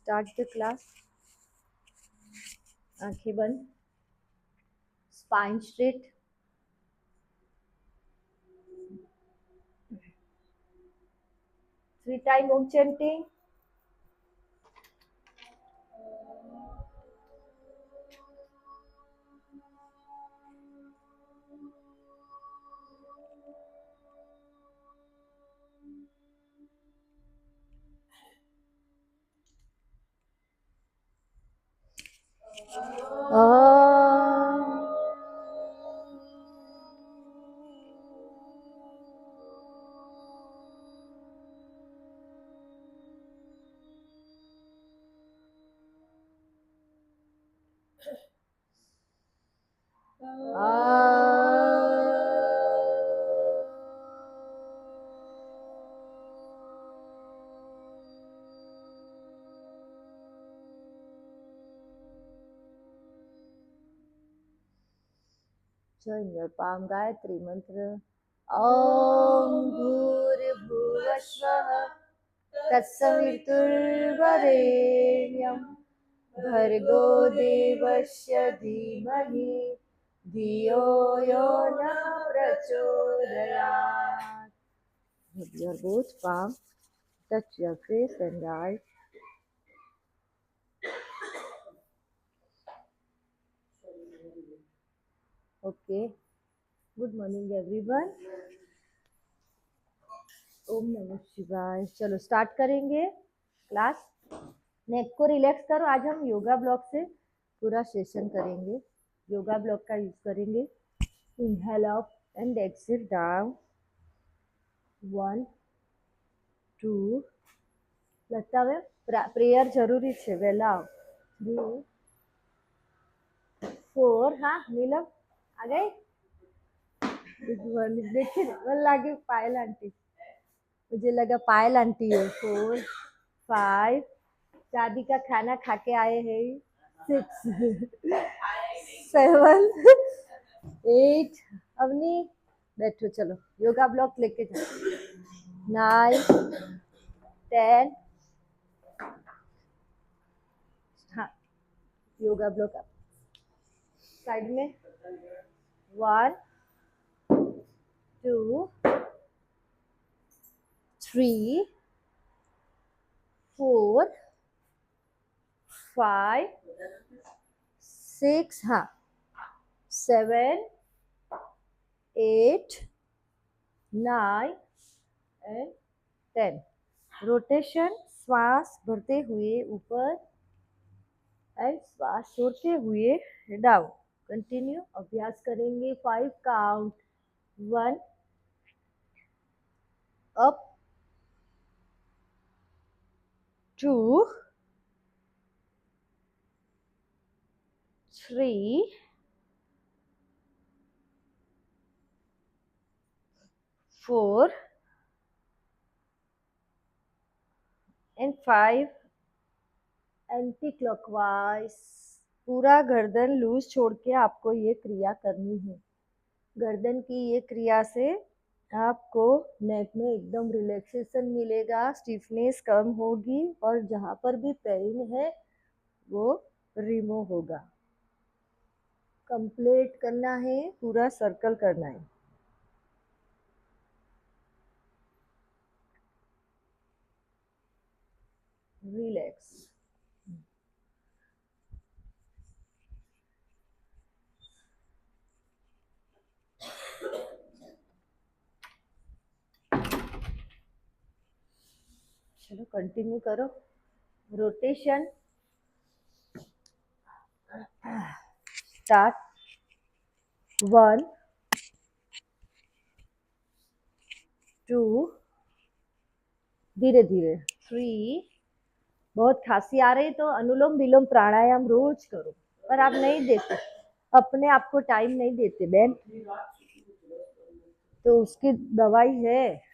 start the class. आंखें बंद, spine straight. 3 times Om chanting. Join your palm Gayatri mantra. Om Bhurvuvasvah Tatsaviturvarenyam Bhargo Devasya Dhimahi Dhiyo Yo Na Prachodayat. With your both palms, touch your face and eyes. Okay. Good morning everyone. ओम नमः शिवाय। चलो start करेंगे class. नेक को relax करो। आज हम yoga block से पूरा सेशन करेंगे। योगा ब्लॉक का यूज करेंगे। Inhale up and exhale down. 1 2 लगता है प्रेयर जरूरी है। वेला 3 4 हाँ नीलम आ गई। देखिए मन लगे पायल आंटी, मुझे लगा पायल आंटी है। 4 5 शादी का खाना खा के आए हैं। 6 7 8 अवनी बैठो चलो योगा ब्लॉक लेके जाओ। 9 10 हाँ योगा ब्लॉक साइड में। 1 2 3 4 5 6 हाँ 7 8 9 and 10। रोटेशन श्वास भरते हुए ऊपर एंड श्वास छोड़ते हुए डाउन। कंटिन्यू अभ्यास करेंगे। 5 count. 1 up 2 3 4 and 5 anti clockwise. पूरा गर्दन लूज छोड़ के आपको ये क्रिया करनी है। गर्दन की ये क्रिया से आपको नेक में एकदम रिलैक्सेशन मिलेगा, स्टिफनेस कम होगी और जहाँ पर भी पेन है वो रिमूव होगा। कंप्लीट करना है, पूरा सर्कल करना है। रिलैक्स। चलो कंटिन्यू करो। Rotation start. 1 2 धीरे धीरे 3। बहुत खांसी आ रही तो अनुलोम विलोम प्राणायाम रोज करो, पर आप नहीं देते, अपने आप को टाइम नहीं देते बहन, तो उसकी दवाई है।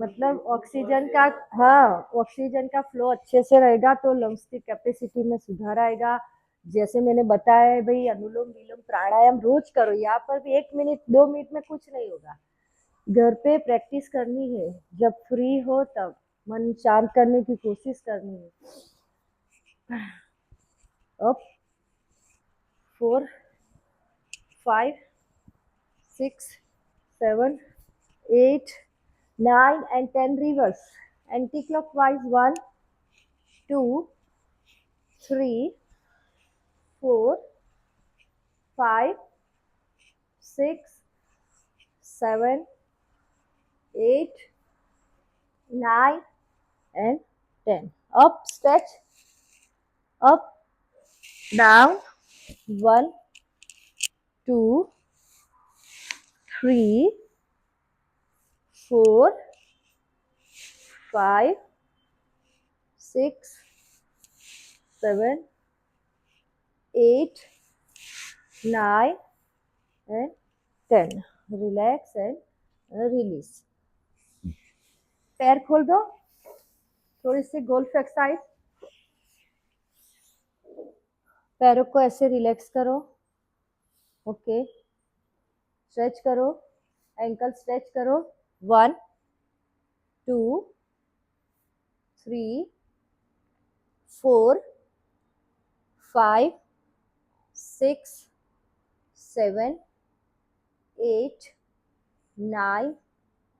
मतलब ऑक्सीजन का, हाँ ऑक्सीजन का फ्लो अच्छे से रहेगा तो लंग्स की कैपेसिटी में सुधार आएगा। जैसे मैंने बताया है भाई, अनुलोम विलोम प्राणायाम रोज करो। यहाँ पर भी 1 मिनट 2 मिनट में कुछ नहीं होगा। घर पे प्रैक्टिस करनी है, जब फ्री हो तब मन शांत करने की कोशिश करनी है। up, 4, 5, 6, 7, 8, 9 and 10. Reverse. Anti-clockwise. 1, 2, 3, 4, 5, 6, 7, 8, 9 and 10. Up, stretch, up, down. 1, 2, 3, 4, 5, 6, 7, 8, 9 and 10. Relax and release. पैर खोल दो, थोड़ी सी गोल्फ एक्सरसाइज. पैरों को ऐसे रिलैक्स करो. ओके, स्ट्रेच करो, एंकल स्ट्रेच करो. 1, 2, 3, 4, 5, 6, 7, 8, 9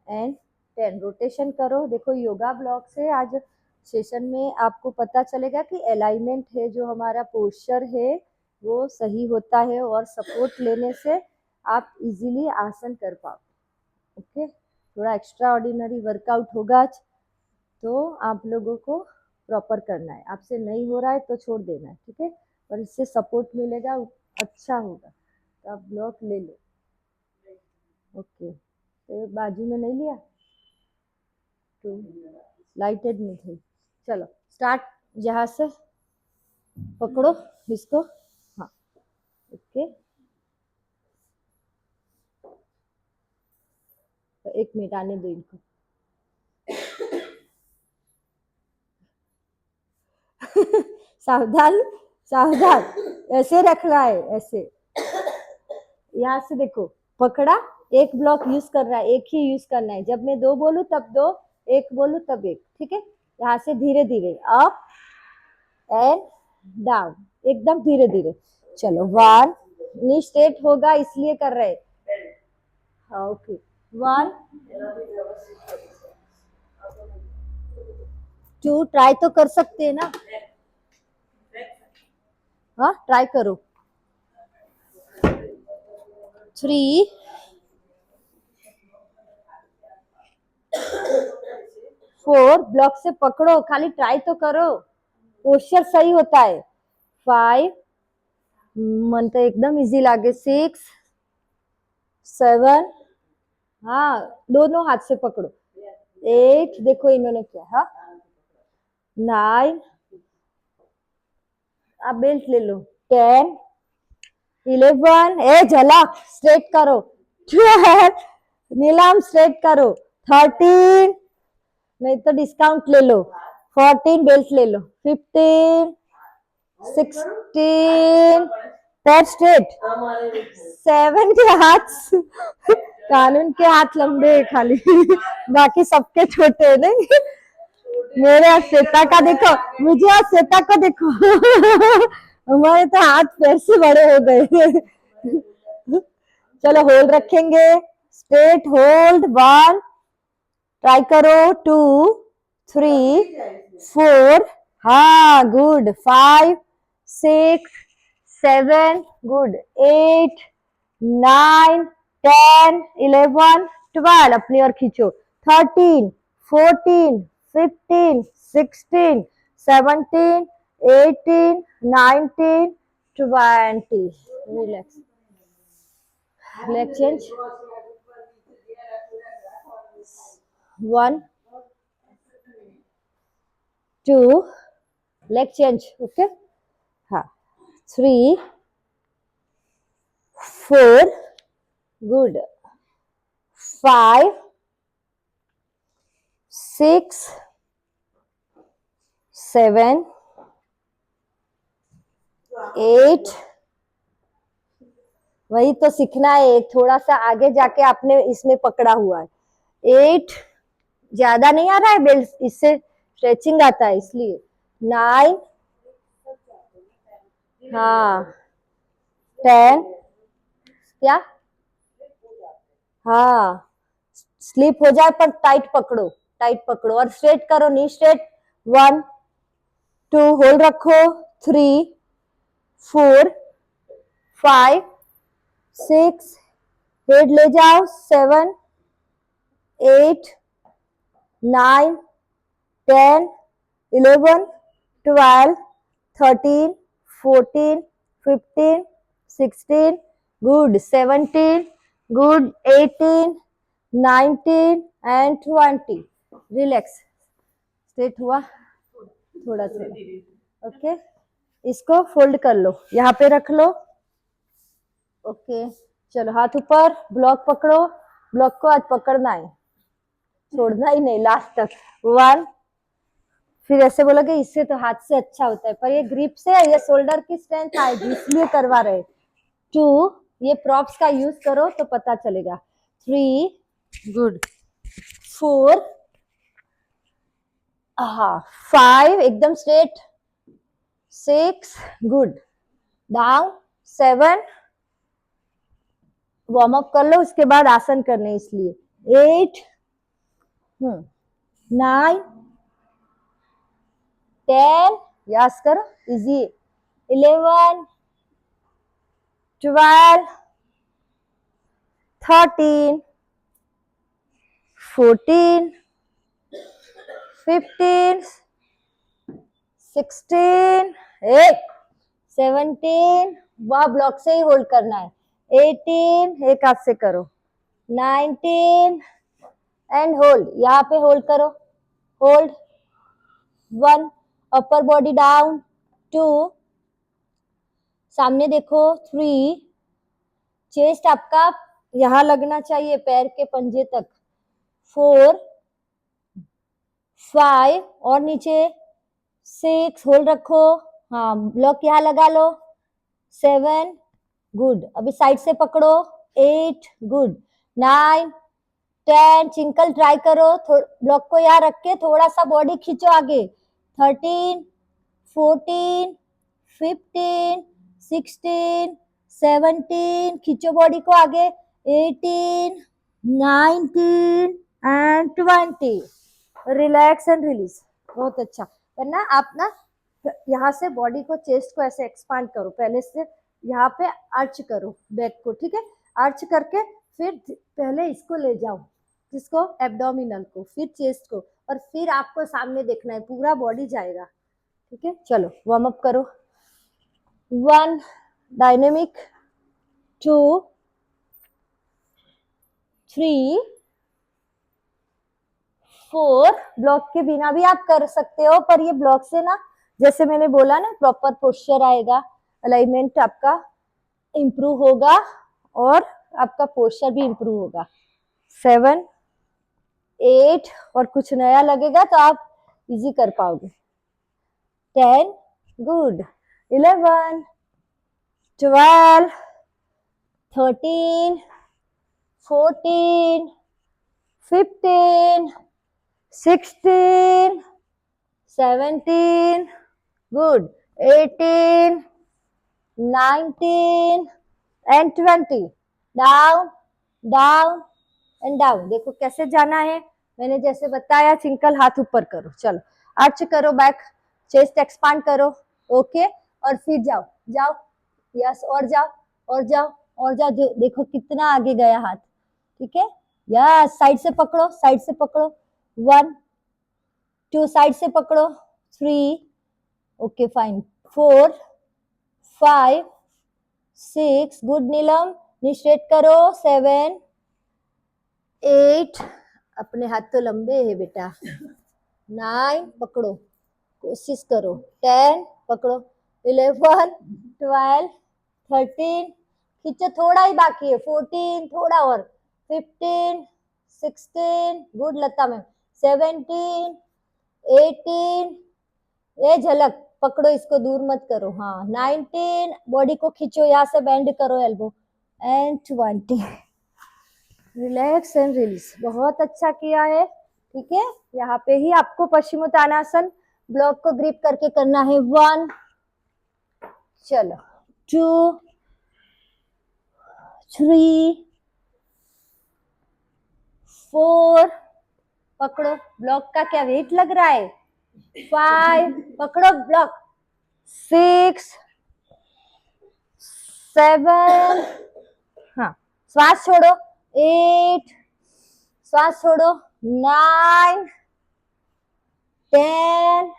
एंड 10. रोटेशन करो. देखो योगा ब्लॉक से आज सेशन में आपको पता चलेगा कि अलाइनमेंट है, जो हमारा पोस्चर है वो सही होता है और सपोर्ट लेने से आप इजीली आसन कर पाओ. ओके, थोड़ा एक्स्ट्रा ऑर्डिनरी वर्कआउट होगा आज, तो आप लोगों को प्रॉपर करना है. आपसे नहीं हो रहा है तो छोड़ देना है, ठीक है. और इससे सपोर्ट मिलेगा, अच्छा होगा. तो आप ब्लॉक ले लो. ओके, तो बाजू में नहीं लिया तो लाइटेड नहीं थी. चलो स्टार्ट. यहाँ से पकड़ो इसको. हाँ, ओके. तो 1 मिनट आने दो इनको. सावधान सावधान, ऐसे रखना है, ऐसे. यहाँ से देखो, पकड़ा, एक ब्लॉक यूज कर रहा है, एक ही यूज करना है. जब मैं 2 बोलूं तब 2, 1 बोलूं तब 1, ठीक है. यहाँ से धीरे धीरे अप एंड डाउन, एकदम धीरे धीरे. चलो 1, नी स्ट्रेट होगा इसलिए कर रहे. हाँ, ओके. 1, 2, ट्राई तो कर सकते हैं ना. हाँ, ट्राई करो. 3, 4, ब्लॉक से पकड़ो, खाली ट्राई तो करो, पोस्चर सही होता है. 5, मन तो एकदम इजी लागे. 6, 7, हाँ दोनों हाथ से पकड़ो. 8, देखो इन्होंने किया. हाँ, 9, आप बेल्ट ले लो. 10, 11, ए झलक स्ट्रेट करो. 12, नीलम स्ट्रेट करो. 13, नहीं तो डिस्काउंट ले लो. 14, बेल्ट ले लो. 15, 16, पैर स्ट्रेट. 7 के हाथ, कानून के हाथ लंबे है खाली, बाकी सबके छोटे है. नहीं, मेरे श्वेता का देखो, मुझे और श्वेता को देखो. हमारे तो हाथ पैर से बड़े हो गए. चलो होल्ड रखेंगे, स्ट्रेट होल्ड. 1, ट्राई करो. 2, 3, 4, हाँ गुड. 5, 6, 7, गुड. 8, 9, 10, 11, 12, अपनी और खींचो. 13, 14, 15, 16, 17, 18, 19, 20. Relax. Leg change. 1, 2, leg change. Okay. हाँ. 3, 4, good. 5, 6, 7, 8. वही तो सीखना है, थोड़ा सा आगे जाके आपने इसमें पकड़ा हुआ है. 8, ज्यादा नहीं आ रहा है बेल्ट, इससे स्ट्रेचिंग आता है इसलिए. 9, हाँ 10 क्या, हाँ स्लिप हो जाए पर टाइट पकड़ो, टाइट पकड़ो और स्ट्रेट करो, नी स्ट्रेट। 1 2 होल्ड रखो, 3 4 5 6 हेड ले जाओ, 7 8 9 10 11 12 13 14 15 16 good, 17 good, 18 19 and 20 relax, straight हुआ थोड़ा सा, ओके इसको फोल्ड कर लो, यहाँ पे रख लो, ओके चलो हाथ ऊपर, ब्लॉक पकड़ो, ब्लॉक को आज पकड़ना है, छोड़ना ही नहीं लास्ट तक। 1 फिर ऐसे बोलोगे इससे तो हाथ से अच्छा होता है, पर ये ग्रिप से ये शोल्डर की स्ट्रेंथ आएगी इसलिए करवा रहे। 2 ये प्रॉप्स का यूज करो तो पता चलेगा। 3 गुड, 4 हाँ 5 एकदम straight, 6 good, down, 7 warm up कर लो, उसके बाद आसन करने इसलिए, 8 9 10 यस करो इजी, 11 12 13 14 15 16 17 वह ब्लॉक से ही होल्ड करना है, 18 एक हाथ से करो, 19 एंड होल्ड, यहाँ पे होल्ड करो, होल्ड, 1 अपर बॉडी डाउन, 2 सामने देखो, 3 चेस्ट आपका यहाँ लगना चाहिए पैर के पंजे तक, 4 5 और नीचे, 6 होल्ड रखो, हाँ ब्लॉक यहाँ लगा लो, 7 गुड, अभी साइड से पकड़ो, 8 गुड, 9 10 चिंकल ट्राई करो, ब्लॉक को यहाँ रख के थोड़ा सा बॉडी खींचो आगे, 13 14 15 16 17 खींचो बॉडी को आगे, 18 19 एंड 20 रिलैक्स एंड रिलीज, बहुत अच्छा। वरना आप ना यहाँ से बॉडी को, चेस्ट को ऐसे एक्सपांड करो, पहले से यहाँ पे अर्च करो बैक को, ठीक है, अर्च करके फिर पहले इसको ले जाओ, जिसको एब्डोमिनल को, फिर चेस्ट को, और फिर आपको सामने देखना है, पूरा बॉडी जाएगा, ठीक है। चलो वार्म अप करो, 1 डायनेमिक, 2 3 4 ब्लॉक के बिना भी आप कर सकते हो, पर ये ब्लॉक से ना, जैसे मैंने बोला ना, प्रॉपर पोस्चर आएगा, अलाइनमेंट आपका इंप्रूव होगा और आपका पोस्चर भी इंप्रूव होगा। 7 8 और कुछ नया लगेगा तो आप इजी कर पाओगे, 10 good, 11 12 13 14 15 16 17 good, 18 19 and 20 down down and down. देखो कैसे जाना है, मैंने जैसे बताया, चिंकल हाथ ऊपर करो, चलो अर्च करो, बैक चेस्ट एक्सपांड करो, ओके और फिर जाओ जाओ, यस और जाओ और जाओ और जाओ, देखो कितना आगे गया हाथ, ठीक है, यस साइड से पकड़ो, साइड से पकड़ो, 1 2 साइड से पकड़ो, 3 ओके फाइन, 4 5 6 गुड, नीलम नी स्ट्रेट करो, 7 8 अपने हाथ तो लंबे है बेटा, 9 पकड़ो, कोशिश करो, 10 पकड़ो, 11 12 13 खींचो, थोड़ा ही बाकी है, 14 थोड़ा और, 15 16 गुड लता मैम, 17 18 ये झलक पकड़ो, इसको दूर मत करो, हाँ 19 बॉडी को खींचो, यहाँ से बेंड करो elbow, and 20 relax and release, बहुत अच्छा किया है, ठीक है। यहाँ पे ही आपको पश्चिमोत्तानासन ब्लॉक को ग्रिप करके करना है, 1 चलो 2 3 4, पकड़ो, ब्लॉक का क्या वेट लग रहा है, 5, पकड़ो ब्लॉक, 6 7, हाँ श्वास छोड़ो, 8, श्वास छोड़ो, 9 10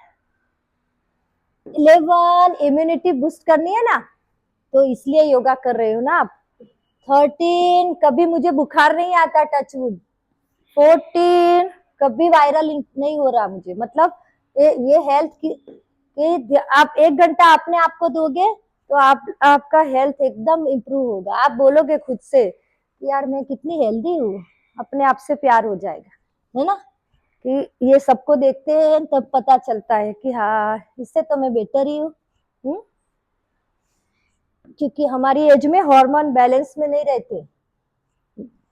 11, इम्यूनिटी बूस्ट करनी है ना, तो इसलिए योगा कर रहे हो ना आप। 13, कभी मुझे बुखार नहीं आता, टचवुड। 14, कभी वायरल नहीं हो रहा मुझे, मतलब ये हेल्थ की आप 1 घंटा अपने आप को दोगे तो आपका हेल्थ एकदम इम्प्रूव होगा। आप बोलोगे खुद से कि यार मैं कितनी हेल्दी हूँ, अपने आप से प्यार हो जाएगा, है ना। कि ये सबको देखते हैं तब पता चलता है कि हाँ इससे तो मैं बेटर ही हूँ। क्योंकि हमारी एज में हार्मोन बैलेंस में नहीं रहते,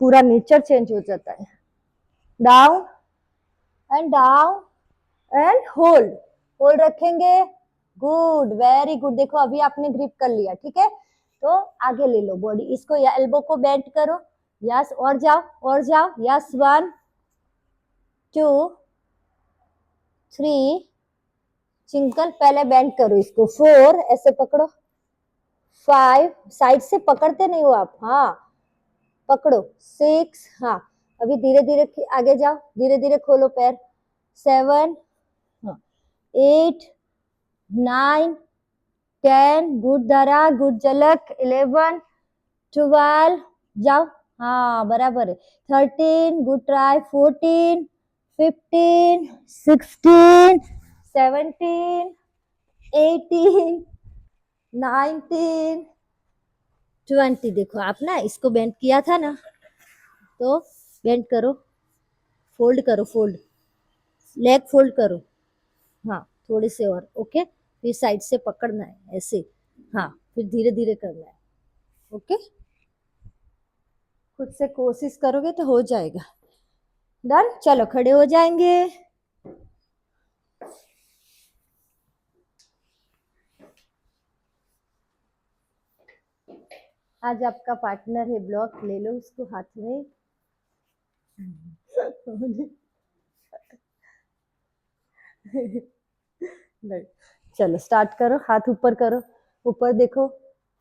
पूरा नेचर चेंज हो जाता है। डाउन एंड होल्ड, होल्ड रखेंगे, गुड, वेरी गुड। देखो अभी आपने ग्रिप कर लिया, ठीक है, तो आगे ले लो बॉडी, इसको या एल्बो को बेंड करो, यस, और जाओ, यस, 1 2 3, चिंकन पहले बेंड करो इसको, 4, ऐसे पकड़ो, 5, साइड से पकड़ते नहीं हो आप, हाँ पकड़ो, 6, हाँ अभी धीरे धीरे आगे जाओ, धीरे धीरे खोलो पैर, 7, 8 9 10, गुड धरा, गुड झलक, 11 12, जाओ, हाँ बराबर है, 13, गुड ट्राई, 14 15 16 17 18 19 20। देखो आप ना इसको बेंड किया था ना, तो बेंड करो, फोल्ड करो, फोल्ड, लेग फोल्ड करो, हाँ थोड़े से और, ओके, फिर साइड से पकड़ना है ऐसे, हाँ फिर धीरे धीरे करना है, ओके, खुद से कोशिश करोगे तो हो जाएगा। डन, चलो खड़े हो जाएंगे। आज आपका पार्टनर है ब्लॉक, ले लो उसको हाथ में। नहीं, चलो स्टार्ट करो, हाथ ऊपर करो, ऊपर देखो,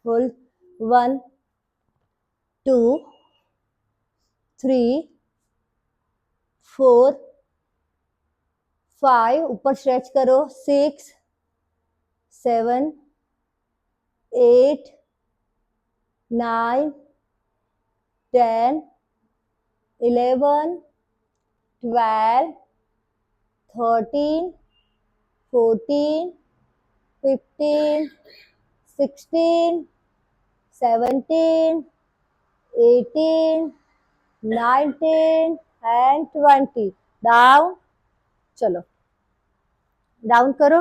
होल्ड, 1 2 3 4 5, ऊपर स्ट्रेच करो, 6 7 8 9 10 11 12 13 14 15 16 17 18 19 and 20, डाउन, चलो डाउन करो,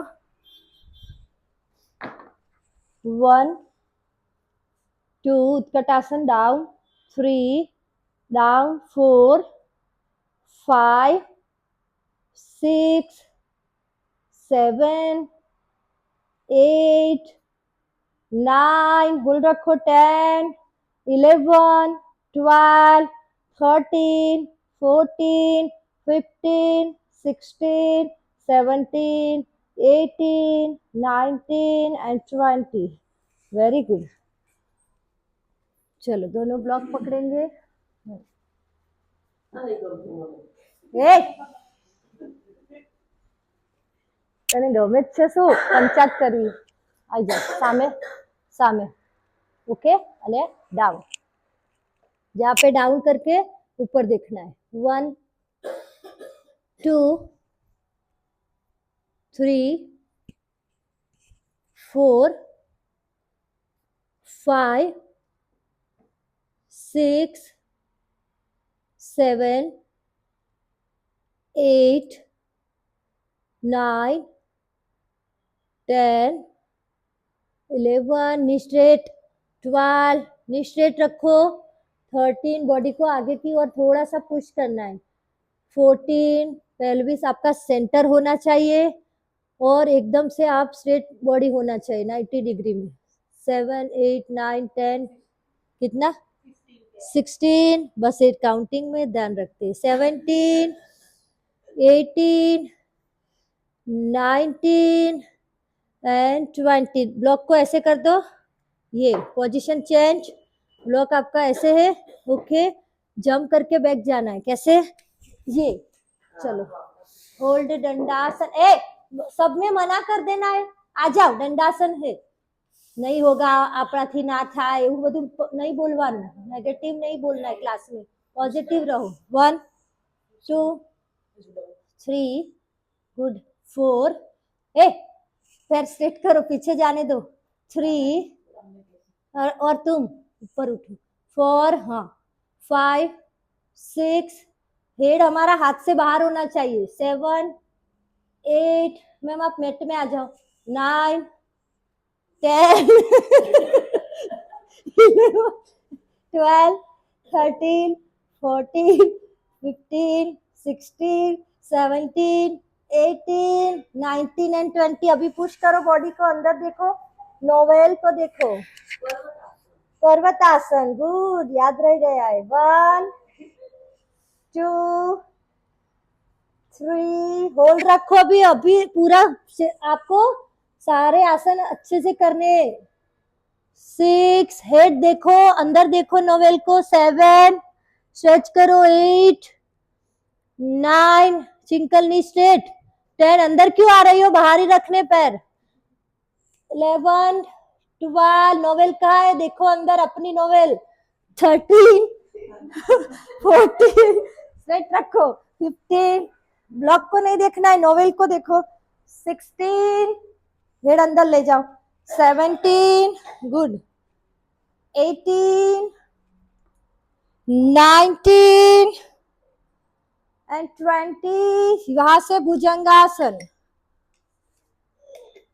1 2, उत्कटासन, डाउन, 3 डाउन, 4 5 6 7 8 9, होल्ड रखो, 10 11 12 13 14 15 16 17 18 19 and 20, वेरी गुड। चलो दोनों ब्लॉक पकड़ेंगे, તને ગમે જ છે શું પંચાયત કરવી, આવી જાઓ સામે સામે, ओके, અને डाउन, जहाँ पे डाउन करके ऊपर देखना है, 1 2 3 4 5 6 7 8 9 10 11, नी स्ट्रेट, 12, नी स्ट्रेट रखो, 13, बॉडी को आगे की ओर थोड़ा सा पुश करना है, 14, पेल्विस आपका सेंटर होना चाहिए और एकदम से आप स्ट्रेट बॉडी होना चाहिए 90 डिग्री में, 7 8 9 10 कितना 16 बस 8 काउंटिंग में ध्यान रखते 17 18 19 एंड 20 ब्लॉक को ऐसे कर दो ये पोजीशन चेंज ब्लॉक आपका ऐसे है ओके जंप करके बैक जाना है कैसे ये चलो होल्ड दंडासन ए सब में मना कर देना है आ जाओ दंडासन है नहीं होगा આપણાથી ના થાય એવું બધું નહીં બોલવાનું નેગેટિવ નહીં બોલना है क्लास में पॉजिटिव रहो 1 2 3 गुड 4 ए पैर स्ट्रेट करो पीछे जाने दो 3 और तुम ऊपर उठो 4 हाँ 5 6 हेड हमारा हाथ से बाहर होना चाहिए 7 8 मैम आप मेट में आ जाओ 9 10 12 13 14 15 16 17 18 19 एंड 20 अभी पुश करो बॉडी को अंदर देखो नोवेल को देखो पर्वतासन गुड याद रह गया है 1 2 3 होल्ड रखो अभी अभी पूरा आपको सारे आसन अच्छे से करने 6 हेड देखो अंदर देखो नोवेल को 7 स्ट्रेच करो 8 9 चिंकल नी स्ट्रेट 10 अंदर क्यों आ रही हो बाहर ही रखने पैर 11 12 नोवेल कहाँ है देखो अंदर अपनी नोवेल 13 14 स्ट्रेट रखो 15 ब्लॉक को नहीं देखना है नोवेल को देखो 16 हेड अंदर ले जाओ 17 गुड 18 19 एंड 20 यहां से भुजंगासन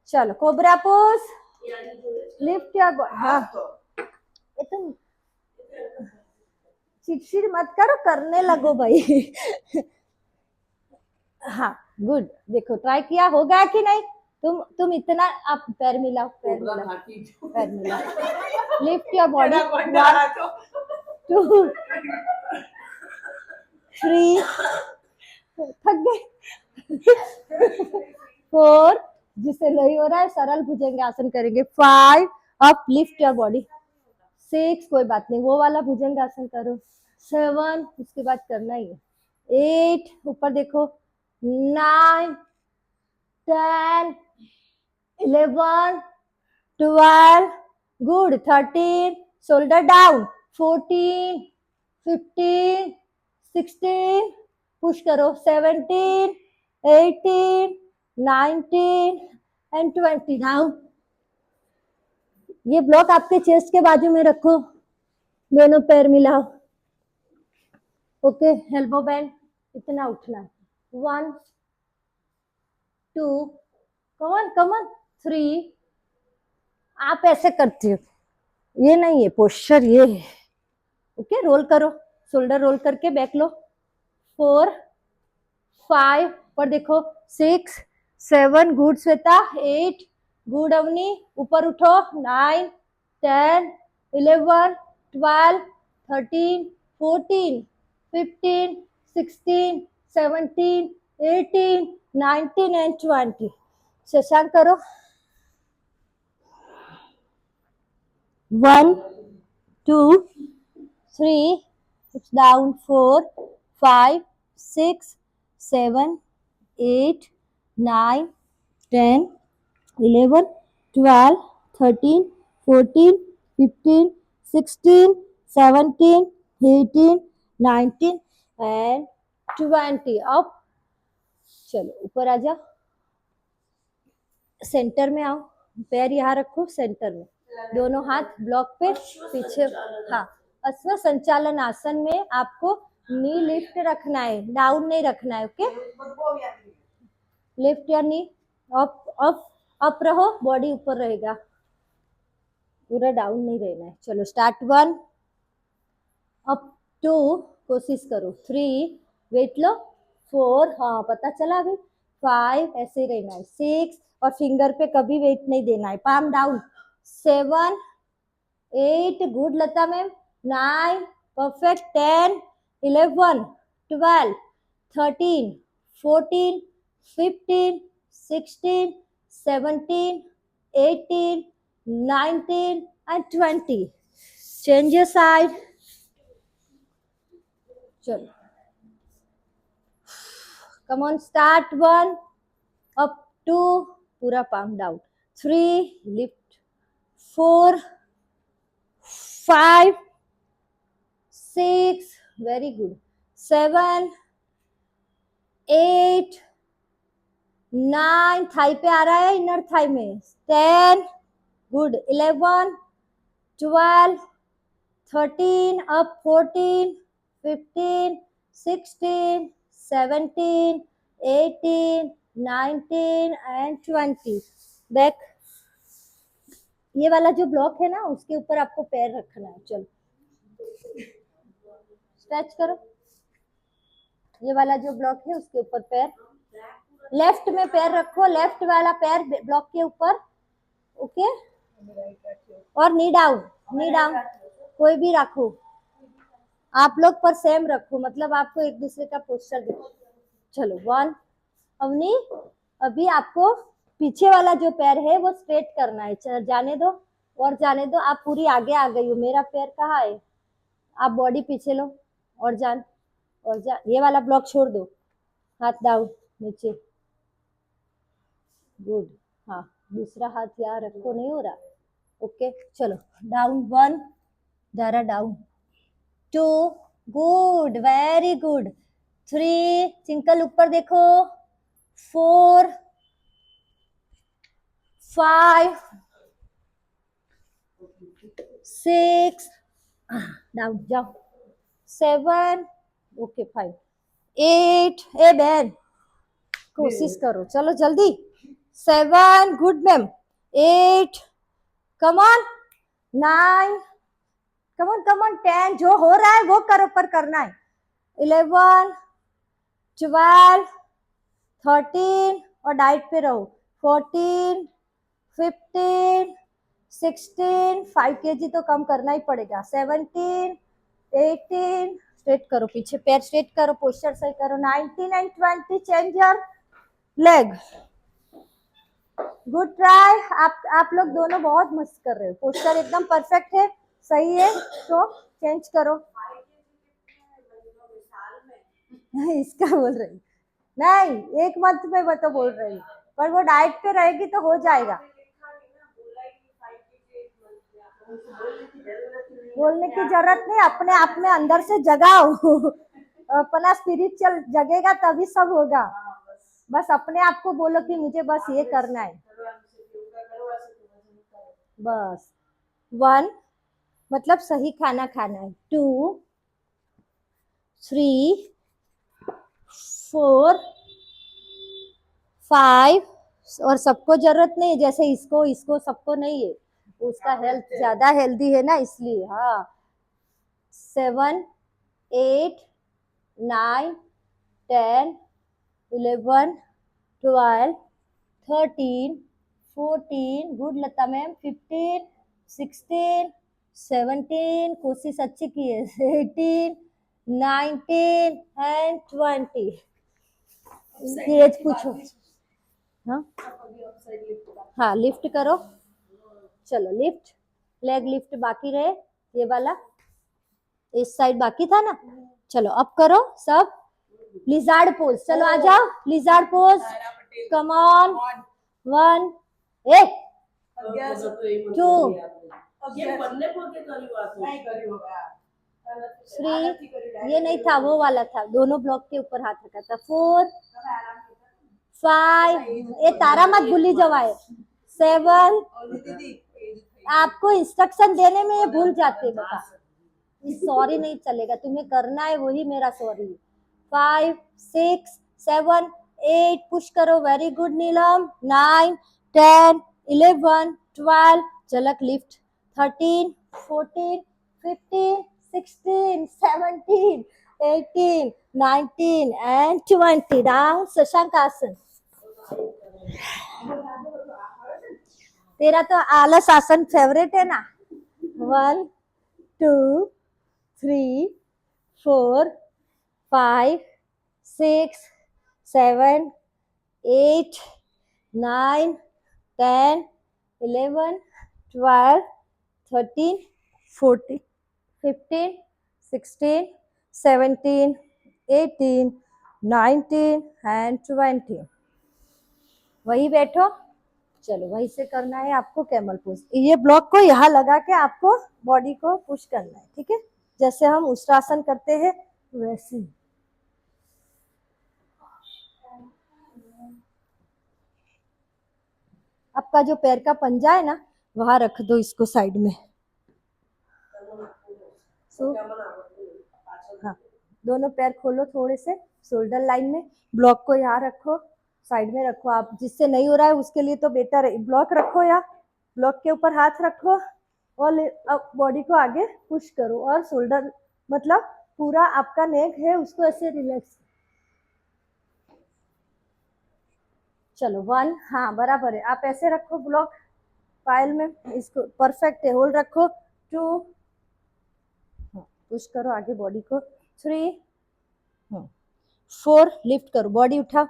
चलो कोबरा पोज लिफ्ट योर हाँ तुम चिड़चिड़ मत करो करने लगो भाई हाँ गुड देखो ट्राई किया होगा कि नहीं तुम इतना आप पैर मिलाओ पैर मिलाओ लिफ्ट योर बॉडी 1 2 3 थक गए 4 जिससे नहीं हो रहा है सरल भुजंगासन करेंगे 5 अप लिफ्ट योर बॉडी 6 कोई बात नहीं वो वाला भुजंगासन करो 7 उसके बाद करना ही है 8 ऊपर देखो 9 10 11 12 गुड 13 शोल्डर डाउन 14 15 16 पुश करो 17 18 19 एंड 20 नाउ ये ब्लॉक आपके चेस्ट के बाजू में रखो दोनों पैर मिलाओ ओके एल्बो बैंड इतना उठना है 1 2 कमन 3 आप ऐसे करते हो ये नहीं है पोस्चर ये है ओके रोल करो शोल्डर रोल करके बैक लो 4 5 पर देखो 6 7 गुड श्वेता 8 गुड अवनी ऊपर उठो 9 10 11 12 13 14 15 16 17 18 19 एंड 20 शशांक करो 1 2 3 it's down 4 5 6 7 8 9 10 11 12 13 14 15 16 17 18 19 एंड 20 अब चलो ऊपर आ जाओ सेंटर में आओ पैर यहाँ रखो सेंटर में दोनों हाथ ब्लॉक पे पीछे हाँ अश्व संचालन आसन में आपको नी लिफ्ट रखना है डाउन नहीं रखना है ओके लिफ्ट या नी अप रहो बॉडी ऊपर रहेगा पूरा डाउन नहीं रहना है चलो स्टार्ट 1 अप 2 कोशिश करो 3 वेट लो 4 हाँ पता चला अभी 5 ऐसे रहना है 6 और फिंगर पे कभी वेट नहीं देना है palm down 7, 8, good Lata ma'am, 9, perfect, 10, 11, 12, 13, 14, 15, 16, 17, 18, 19 and 20. Change your side. चलो, come on, start 1, up 2, पूरा palm down, 3, lift, 4, 5, 6, very good, 7, 8, 9, Thai पे आ रहा है, इनर थाई में, 10, good, 11, 12, 13, up 14, 15, 16, 17, 18, 19 and 20. बैक, ये वाला जो ब्लॉक है ना उसके ऊपर आपको पैर रखना है. चलो स्ट्रेच करो. ये वाला जो ब्लॉक है उसके ऊपर पैर, लेफ्ट में पैर रखो, लेफ्ट वाला पैर ब्लॉक के ऊपर. ओके, और नी डाउन, नी डाउन, कोई भी रखो आप लोग, पर सेम रखो, मतलब आपको एक दूसरे का पोस्चर दे. चलो 1. अवनी, अभी आपको पीछे वाला जो पैर है वो स्ट्रेट करना है. जाने दो और जाने दो. आप पूरी आगे आ गई हो. मेरा पैर कहाँ है? आप बॉडी पीछे लो और जान और जान. ये वाला ब्लॉक छोड़ दो. हाथ डाउन नीचे. गुड. हाँ, दूसरा हाथ यहाँ रखो. नहीं हो रहा? ओके, चलो down 1, Dara down 2, good, very good. 3, चिंकल ऊपर देखो. 4, 5, 6, डाउन जाओ. 7, ओके फाइन. 8, ए बहन कोशिश करो, चलो जल्दी. 7, good ma'am. 8, come on. 9, come on come on. 10, जो हो रहा है वो करो, पर करना है. 11, 12, 13 और डाइट पे रहो. 14, 15, 16, 5 kg तो कम करना ही पड़ेगा. 17, 18, स्ट्रेट करो, पीछे पैर स्ट्रेट करो, पोस्चर सही करो. 19 and 20, change your leg. Good try. आप लोग दोनों बहुत मस्त कर रहे हो. पोस्चर एकदम परफेक्ट है, सही है. तो चेंज करो. इसका बोल रही नहीं, 1 मंथ में मैं तो बोल रही हूँ, पर वो डाइट पे रहेगी तो हो जाएगा. बोलने की जरूरत नहीं, अपने आप में अंदर से जगाओ. अपना स्पिरिचुअल जगेगा तभी सब होगा. बस अपने आप को बोलो कि मुझे बस ये करना है. बस 1, मतलब सही खाना खाना है. 2, 3, 4, 5, और सबको जरूरत नहीं है, जैसे इसको सबको नहीं है. उसका हेल्थ ज्यादा हेल्दी है ना, इसलिए. हाँ. 7, 8, 9, 10, 11, 12, 13, 14, गुड लता मैम. 15, 16, 17, कोशिश अच्छी की है. 18, 19 एंड 20. एज पूछो. हाँ हाँ, लिफ्ट करो. चलो लिफ्ट, लेग लिफ्ट बाकी रहे. ये वाला इस साइड बाकी था ना. चलो अब करो सब. Lizard pose. चलो आ जाओ. Lizard pose. Come on. 1, 2, 3, ये नहीं था, वो वाला था. दोनों ब्लॉक के ऊपर हाथ रखा था. 4, 5, ये तारा मत भूली जवाए. 7, आपको इंस्ट्रक्शन देने में ये भूल जाते बता. सॉरी नहीं चलेगा, तुम्हें करना है वही मेरा सॉरी. 5, 6, 7, 8, पुश करो. वेरी गुड नीलम. 9, 10, 11, 12, झलक लिफ्ट. 13, 14, 15, 16, 17, 18, 19 and 20. Down, शशांक आसन. तेरा तो आलस आसन फेवरेट है ना। 1 2 3 4 5 6 7 8 9 10 11 12 13 14 15 16 17 18 19 एंड 20। वही बैठो। चलो वहीं से करना है आपको कैमल पोज। ये ब्लॉक को यहाँ लगा के आपको बॉडी को पुश करना है, ठीक है, जैसे हम उष्ट्रासन करते हैं वैसे। आपका जो पैर का पंजा है ना वहां रख दो इसको साइड में। हाँ, दोनों पैर खोलो थोड़े से शोल्डर लाइन में। ब्लॉक को यहाँ रखो, साइड में रखो। आप जिससे नहीं हो रहा है उसके लिए तो बेटर है, ब्लॉक रखो या ब्लॉक के ऊपर हाथ रखो और अब बॉडी को आगे पुश करो और शोल्डर मतलब पूरा आपका नेक है उसको ऐसे रिलैक्स। चलो 1, हाँ बराबर है। आप ऐसे रखो ब्लॉक पायल में, इसको परफेक्ट है। होल्ड रखो। 2, पुश करो आगे बॉडी को। 3, 4, लिफ्ट करो, बॉडी उठा।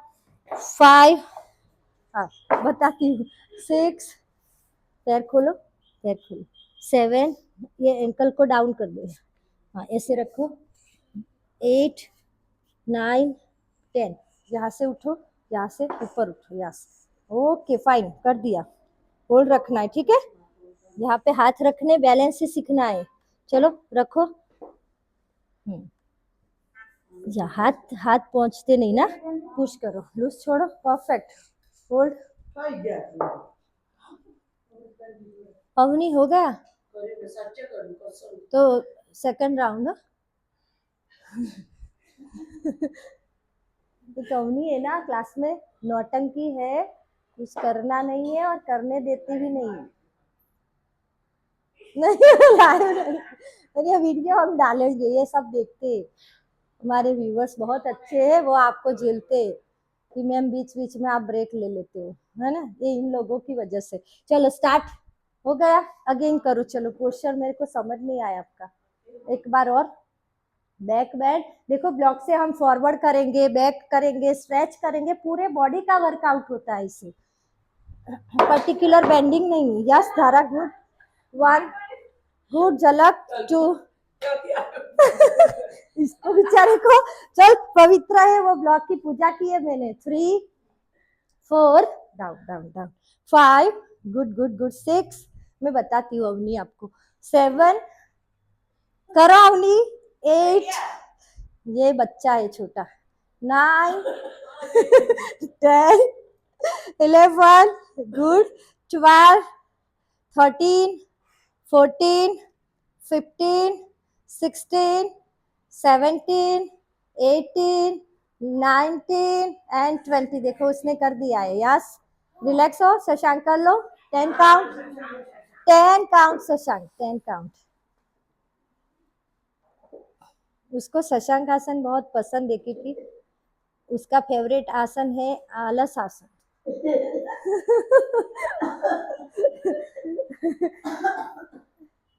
5, हाँ बताती हूँ। 6, पैर खोलो, पैर खोलो। 7, ये एंकल को डाउन कर दो, हाँ ऐसे रखो। 8, 9, 10, यहाँ से उठो, यहाँ से ऊपर उठो, यहाँ से। ओके फाइन, कर दिया। होल्ड रखना है, ठीक है। यहाँ पे हाथ रखने, बैलेंस से सीखना है। चलो रखो। हाथ हाथ पहुंचते नहीं ना, पुश करो, लूज छोड़ो, परफेक्ट। होल्ड। अवनी हो गया तो सेकंड राउंड। तो अवनी है ना क्लास में, नौटंकी है, कुछ करना नहीं है और करने देती भी नहीं है। नहीं अरे वीडियो हम डालेंगे, ये सब देखते हैं, हमारे व्यूवर्स बहुत अच्छे हैं, वो आपको झेलते हैं कि मैम बीच बीच में आप ब्रेक ले लेते हो, है ना, ये इन लोगों की वजह से। चलो स्टार्ट हो गया, अगेन करो। चलो पोस्चर मेरे को समझ नहीं आया आपका, एक बार और। बैक बेंड, देखो ब्लॉक से हम फॉरवर्ड करेंगे, बैक करेंगे, स्ट्रेच करेंगे, पूरे बॉडी का वर्कआउट होता है इसे, पर्टिकुलर बेंडिंग नहीं। यस धारा, गुड। 1, गुड। झलक 2। इसको बेचारे को, चल पवित्र है वो, ब्लॉक की पूजा की है मैंने। 3, 4, down down down. 5, good good good. 6, मैं बताती हूँ अवनी आपको। 7, करो अवनी। 8, ये बच्चा है छोटा। 9, 10, 11, गुड। 12, 13, 14, 15, 16, 17, 18, 19 एंड 20। देखो उसने कर दिया है। यस, रिलैक्स हो, शशांक कर लो। 10 काउंट, 10 काउंट शशांक, 10 काउंट। उसको शशांक आसन बहुत पसंद है क्योंकि उसका फेवरेट आसन है आलस आसन।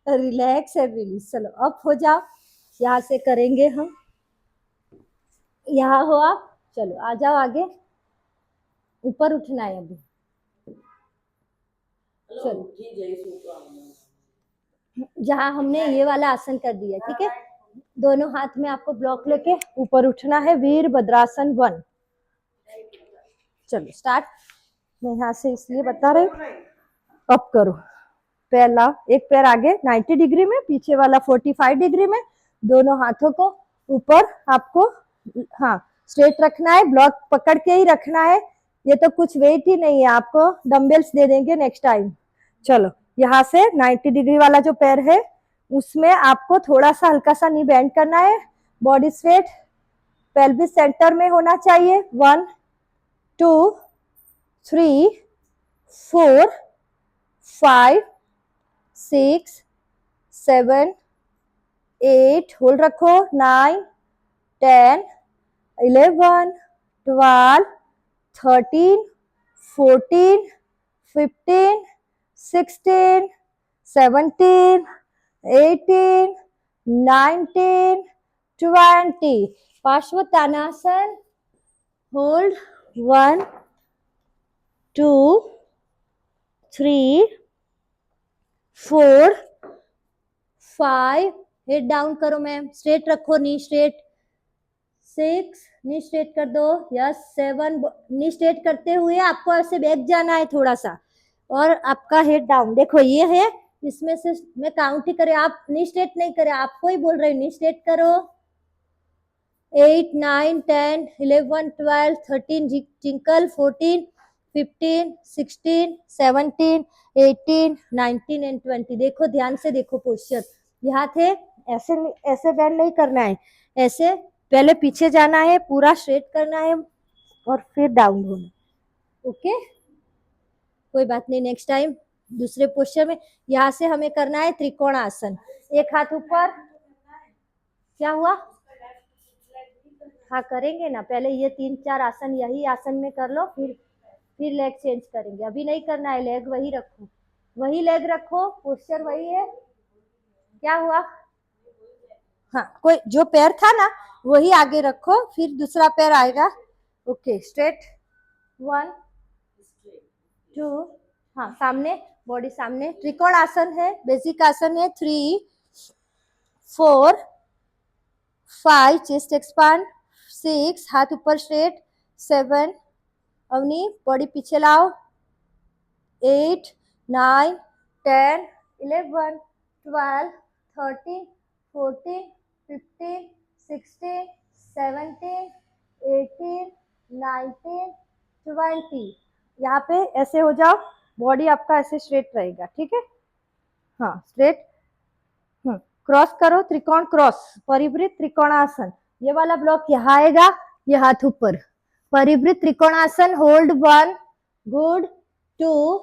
रिलैक्स है रिलीज। चलो अब हो जाओ, यहाँ से करेंगे हम, यहाँ हो आप। चलो आ जाओ आगे, ऊपर उठना है अभी। चलो जहाँ हमने ये वाला आसन कर दिया, ठीक है, दोनों हाथ में आपको ब्लॉक लेके ऊपर उठना है। वीर भद्रासन 1। चलो स्टार्ट। मैं यहाँ से इसलिए बता रही हूँ, अब करो। पैर लाओ, एक पैर आगे 90 डिग्री में, पीछे वाला 45 डिग्री में, दोनों हाथों को ऊपर आपको, हाँ स्ट्रेट रखना है, ब्लॉक पकड़ के ही रखना है। ये तो कुछ वेट ही नहीं है, आपको डंबल्स दे देंगे नेक्स्ट टाइम। चलो यहाँ से 90 डिग्री वाला जो पैर है उसमें आपको थोड़ा सा हल्का सा नी बेंड करना है, बॉडी स्ट्रेट, पेल्विस सेंटर में होना चाहिए। 1 2 3 4 5 6 7 8, होल्ड रखो। 9 10 11 12 13 14 15 16, 17, 18, 19, 20. पार्श्वतानासन. Hold. 1, 2, 3, 4, 5. हेड डाउन करो मैम, स्ट्रेट रखो, नी स्ट्रेट. 6, नी स्ट्रेट कर दो. यस. 7, नी स्ट्रेट करते हुए आपको ऐसे बैक जाना है थोड़ा सा, और आपका हेड डाउन. देखो ये है, इसमें से मैं काउंट ही करे, आप नी स्ट्रेट नहीं करे, आपको ही बोल रहे नी स्ट्रेट करो. 8, 9, 10, 11, 12, 13 चिंकल. 14, 15, 16, 17, 18, 19 एंड 20. देखो ध्यान से देखो पोस्चर. यहाँ थे, ऐसे ऐसे बैंड नहीं करना है, ऐसे पहले पीछे जाना है, पूरा स्ट्रेट करना है और फिर डाउन होना. ओके, कोई बात नहीं, नेक्स्ट टाइम दूसरे पोस्चर में. यहाँ से हमें करना है त्रिकोण आसन. एक हाथ ऊपर. क्या हुआ? हाँ करेंगे ना, पहले ये 3-4 आसन यही आसन में कर लो, फिर लेग चेंज करेंगे. अभी नहीं करना है, लेग वही रखो, वही लेग रखो, पोस्चर वही है. क्या हुआ? हाँ, कोई जो पैर था ना वही आगे रखो, फिर दूसरा पैर आएगा. Okay, straight. 1, 2, हाँ सामने, बॉडी सामने. त्रिकोण आसन है, बेसिक आसन है. 3, 4, 5, चेस्ट एक्सपांड. 6, हाथ ऊपर स्ट्रेट. 7, अवनी बॉडी पीछे लाओ. 8, 9, 10, 11, 12, 13, 14, 15, 16, 17, 18, 19, 20. यहाँ पे ऐसे हो जाओ, बॉडी आपका ऐसे स्ट्रेट रहेगा. ठीक है, हाँ स्ट्रेट. क्रॉस करो, त्रिकोण क्रॉस, परिवृत त्रिकोणासन. ये वाला ब्लॉक यहाँ आएगा, ये हाथ ऊपर. परिवृत त्रिकोणासन. होल्ड. 1, गुड. 2,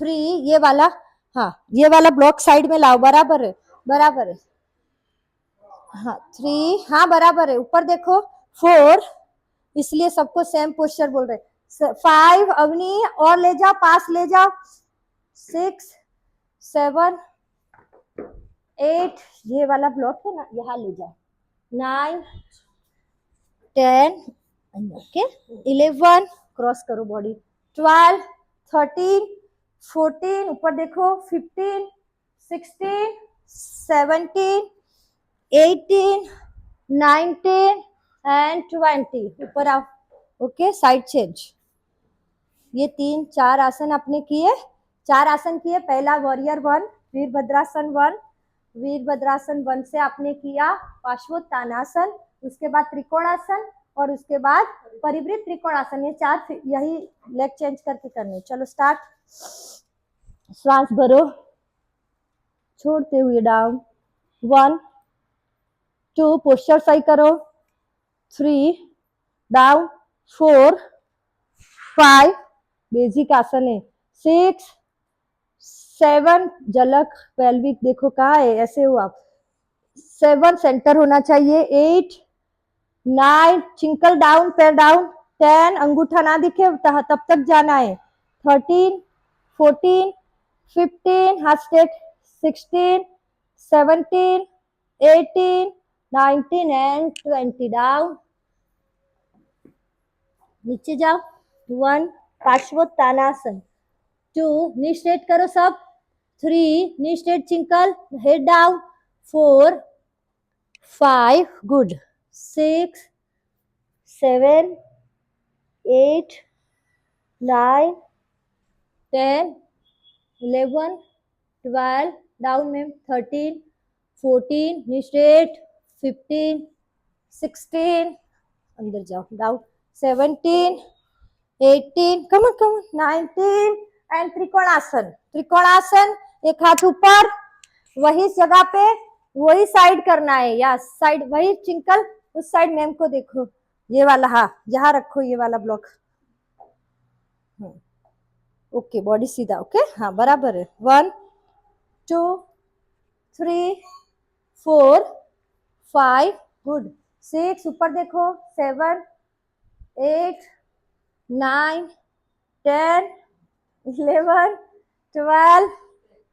3, ये वाला. हाँ, ये वाला ब्लॉक साइड में लाओ, बराबर है, बराबर है. हाँ 3, हाँ बराबर है, ऊपर देखो. 4, इसलिए सबको सेम पोस्चर बोल रहे. 5, अवनी और ले जाओ, पास ले जाओ. 6, 7, 8, ये वाला ब्लॉक है ना, यहाँ ले जाओ. 9, 10, ओके. 11, क्रॉस करो बॉडी. 12, 13, 14, ऊपर देखो. 15, 16, 17, 18, 19 एंड 20. ऊपर आओ. Okay, side change. ये 3-4 आसन आपने किए, 4 आसन किए. पहला वॉरियर 1, वीरभद्रासन 1. वीरभद्रासन 1 से आपने किया पार्श्वोत्तानासन, उसके बाद त्रिकोणासन, और उसके बाद परिवृत त्रिकोणासन. ये 4 यही लेग चेंज करके करने. चलो स्टार्ट. श्वास भरो, छोड़ते हुए डाउन. 1, 2, पोस्चर सही करो. 3, डाउन. 4, 5, बेसिक आसन है. 6, 7, झलक पेल्विक देखो कहाँ है, ऐसे हो आप. 7, सेंटर होना चाहिए. 8, 9, चिंकल डाउन, पैर डाउन. 10, अंगूठा ना दिखे तब तक जाना है. 13, 14, 15, हाथ स्ट्रेट. 16, 17, 18, 19 एंड 20. डाउन, नीचे जाओ. 1, पार्श्वोत्तानासन. 2, नी स्ट्रेट करो सब. 3, नी स्ट्रेट चिंकल, head down. 4, 5, good. 6, 7, 8, 9, 10, 11, 12, down ma'am. 13, 14, knee straight. 15, 16, अंदर जाओ, down. 17, 18, come on 19 and trikonasana. Trikonasana, एक हाथ ऊपर, वही जगह पे वही साइड करना है. या साइड वही चिंकल, उस साइड मैम को देखो, ये वाला. हाँ यहाँ रखो ये वाला ब्लॉक. ओके, बॉडी सीधा. ओके, हाँ बराबर है. 1, 2, 3, 4, 5, गुड. 6, ऊपर देखो. 7, 8, 9, 10, 11, 12,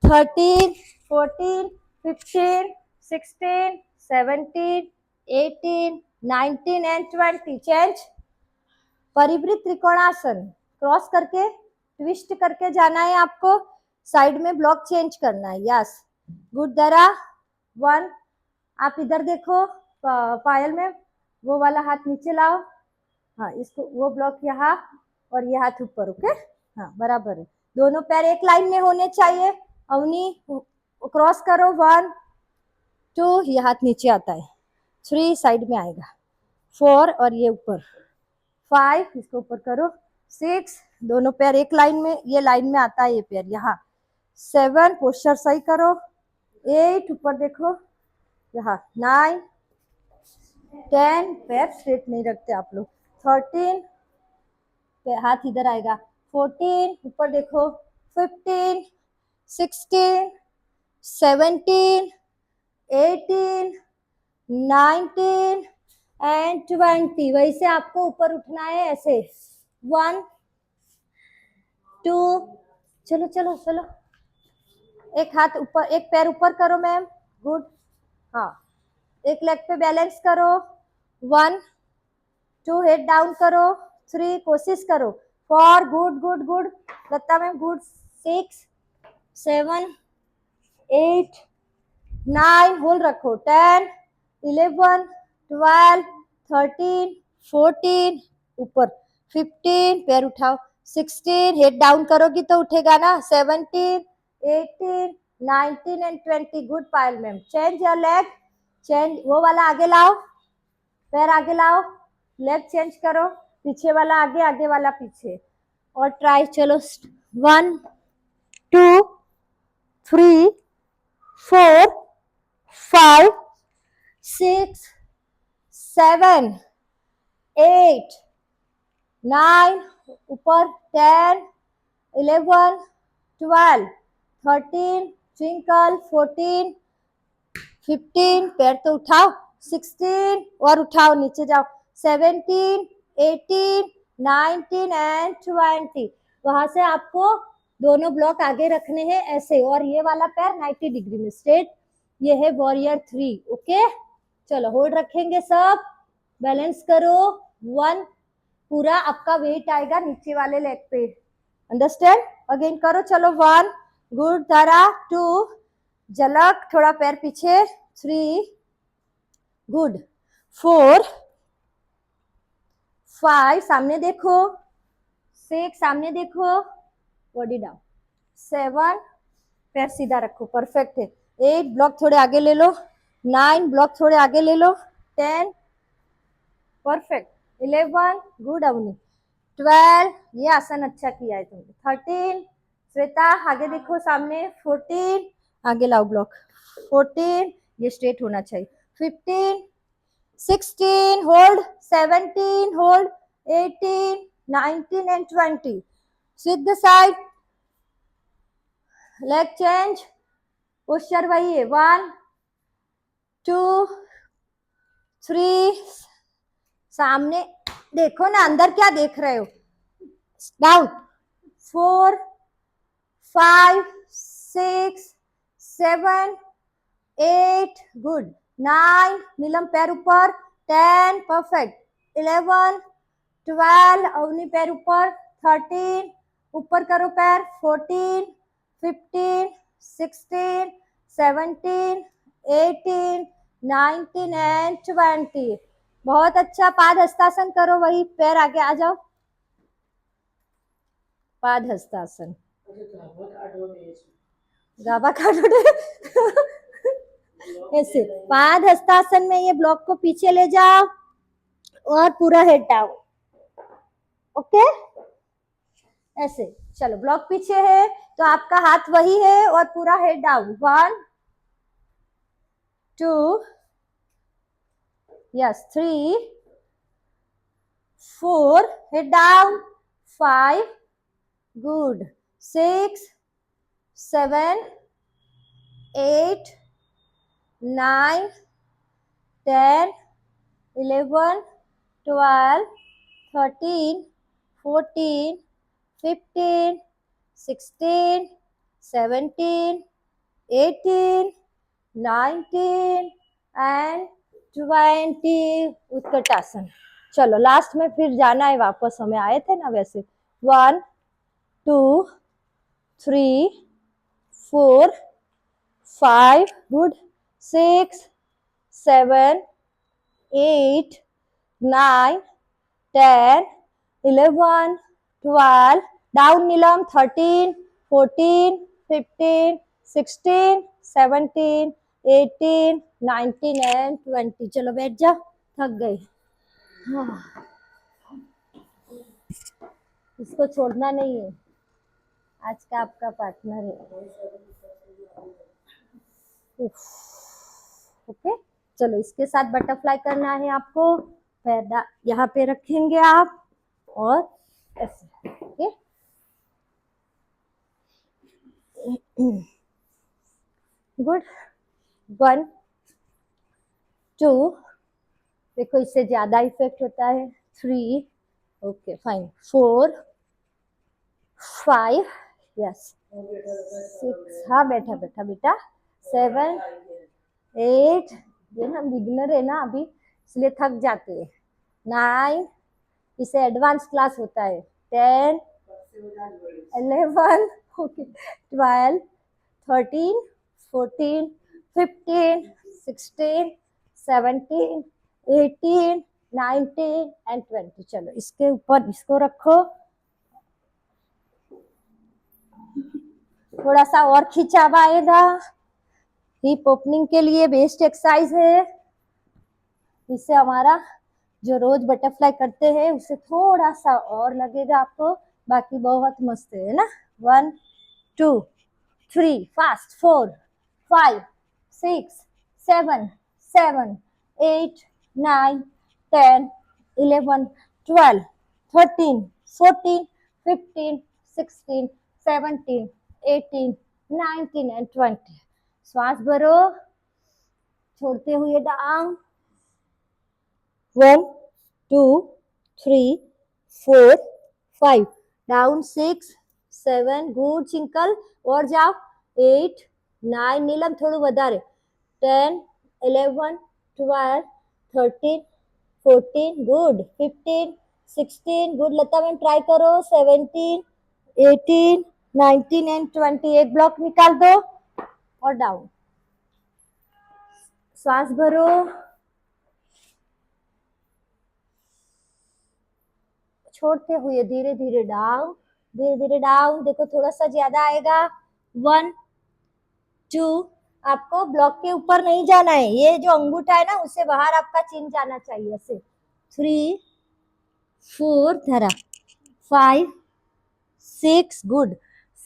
13, 14, 15, 16, 17, 18, 19 and 20. चेंज. परिवृत्त त्रिकोणासन. क्रॉस करके ट्विस्ट करके जाना है आपको. साइड में ब्लॉक चेंज करना है. यस, गुड दरा. 1. आप इधर देखो पायल में, वो वाला हाथ नीचे लाओ. हाँ, इसको वो ब्लॉक यहाँ और ये हाथ ऊपर. ओके, हाँ बराबर है. दोनों पैर एक लाइन में होने चाहिए. अवनी क्रॉस करो. 1, 2, ये हाथ नीचे आता है. 3 साइड में आएगा. 4 और ये ऊपर. 5 इसको ऊपर करो. 6 दोनों पैर एक लाइन में, ये लाइन में आता है ये पैर यहाँ. 7 पोस्चर सही करो. 8 ऊपर देखो यहाँ. 9, 10 पैर स्ट्रेट नहीं रखते आप लोग. 13 हाथ इधर आएगा. 14 ऊपर देखो. 15, 16, 17, 18, 19 एंड 20. वैसे आपको ऊपर उठना है ऐसे. 1, 2, चलो चलो चलो. एक हाथ ऊपर, एक पैर ऊपर करो मैम. गुड. हाँ, एक लेग पे बैलेंस करो. 1, 2 हेड डाउन करो. 3 कोशिश करो. 4 गुड गुड गुड. लता मैम गुड. 6, 7, 8, 9 होल्ड रखो. 10, 11, 12, 13, 14 ऊपर. 15 पैर उठाओ. 16 हेड डाउन करोगी तो उठेगा ना. 17, 18, 19 and 20. Good Payal ma'am. Change your leg. Change. वो वाला आगे लाओ. पैर आगे लाओ. लेग चेंज करो. पीछे वाला आगे, आगे वाला पीछे. और ट्राई. चलो. 1, 2, 3, 4, 5, 6, 7, 8, 9 ऊपर. 10, 11, 12, 13 ट्विंकल. 14, 15 पैर तो उठाओ. 16 और उठाओ, नीचे जाओ. 17, 18, 19 एंड 20. वहां से आपको दोनों ब्लॉक आगे रखने हैं ऐसे. और ये वाला पैर 90 डिग्री में स्ट्रेट. ये है वॉरियर 3. ओके, चलो होल्ड रखेंगे सब. बैलेंस करो. 1 पूरा आपका वेट आएगा नीचे वाले लेग पे. अंडरस्टैंड. अगेन करो. चलो. 1 गुड तारा. 2 झलक थोड़ा पैर पीछे. 3 गुड. 4, 5 सामने देखो. 6 सामने देखो. Body down. 7 पैर सीधा रखो. परफेक्ट है. 8 ब्लॉक थोड़े आगे ले लो. 9 ब्लॉक थोड़े आगे ले लो. 10 परफेक्ट. 11 गुड अवनी. 12 ये आसन अच्छा किया है तुमने. 13 श्वेता आगे देखो सामने. 14 आगे लाओ ब्लॉक. 14 ये स्ट्रेट होना चाहिए. 15, 16 hold. 17 hold. 18, 19 and 20. Switch the side. Leg change. Posture वही है. 1, 2, 3 सामने देखो ना. अंदर क्या देख रहे हो. डाउन. 4, 5, 6, 7, 8 गुड. 9 नीलम पैर ऊपर. 10 परफेक्ट. 11, 12 अवनी पैर ऊपर. 13 ऊपर करो पैर. 14, 15, 16, 17, 18, 19 एंड 20. बहुत अच्छा. पाद हस्तासन करो. वही पैर आगे आ जाओ. पाद हस्तासन. गाबा काटोटे. ऐसे पाद हस्तासन में ये ब्लॉक को पीछे ले जाओ और पूरा हेड डाउन. ओके, ऐसे. चलो ब्लॉक पीछे है तो आपका हाथ वही है और पूरा head down. 1, 2 yes. 3, 4 head down. 5 good. 6, 7, 8, 9, 10, 11, 12, 13, 14, 15, 16, 17, 18, 19 and 20 Utkatasana. चलो लास्ट में फिर जाना है वापस, हमें आए थे ना वैसे। 1 2 3 4 5 गुड, 6 7 8 9 10 11 12 डाउन नीलम, 13 14 15 16 17 18 19 एंड 20। चलो बैठ जा, थक गई। इसको छोड़ना नहीं है, आज का आपका पार्टनर है। ओके, चलो इसके साथ बटरफ्लाई करना है आपको। पैर यहाँ पे रखेंगे आप और ऐसे। Okay, good. 1 2, देखो इससे ज्यादा इफेक्ट होता है। 3, ओके फाइन। 4 5, यस 6, हाँ बैठा बैठा बेटा। 7 8, ये हम बिगिनर है ना अभी, इसलिए थक जाते हैं। 9, इसे एडवांस क्लास होता है। 10 11, ओके 12 13 14 15 16 17 18 19 एंड 20। चलो इसके ऊपर इसको रखो, थोड़ा सा और खिंचाव आएगा। हिप ओपनिंग के लिए बेस्ट एक्सरसाइज है, इससे हमारा जो रोज बटरफ्लाई करते हैं उससे थोड़ा सा और लगेगा आपको, बाकी बहुत मस्त है ना। 1 2 3 फास्ट, 4 5 6 7 8 9 10 11 12 13 14 15 16 17 18 19 एंड 20। श्वास भरो, छोड़ते हुए डाउन। 1 2 3 4 5 डाउन। 6 7 गुड चिंकल, और जाओ। 8 9 नीलम थोड़ू વધારે। 10 11 12 13 14 गुड। 15 16 गुड, लता मैम ट्राई करो। 17 18 19 एंड 20। एक ब्लॉक निकाल दो और डाउन। श्वास भरो, छोड़ते हुए धीरे धीरे डाउन, धीरे धीरे डाउन। देखो थोड़ा सा ज्यादा आएगा। 1 2, आपको ब्लॉक के ऊपर नहीं जाना है, ये जो अंगूठा है ना उससे बाहर आपका चिन जाना चाहिए ऐसे। 3 4 धरा। 5 6 गुड।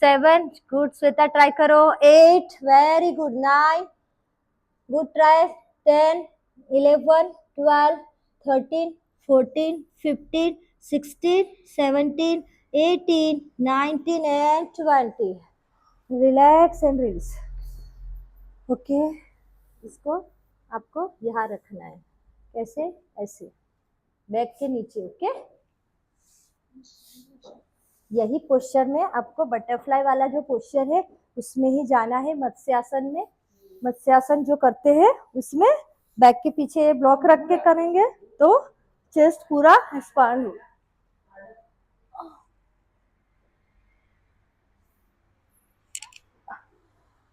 7 गुड, श्वेता ट्राई करो। 8 very good. 9 good try. 10 11 12 13 14 15 16 17 18 19 and 20। Relax and release. Okay, इसको आपको यहाँ रखना है। कैसे? ऐसे बैक के नीचे। ओके, यही पोस्चर में आपको बटरफ्लाई वाला जो पोस्चर है उसमें ही जाना है। मत्स्यासन में, मत्स्यासन जो करते हैं उसमें बैक के पीछे ब्लॉक रख के करेंगे तो चेस्ट पूरा एक्सपांड हो।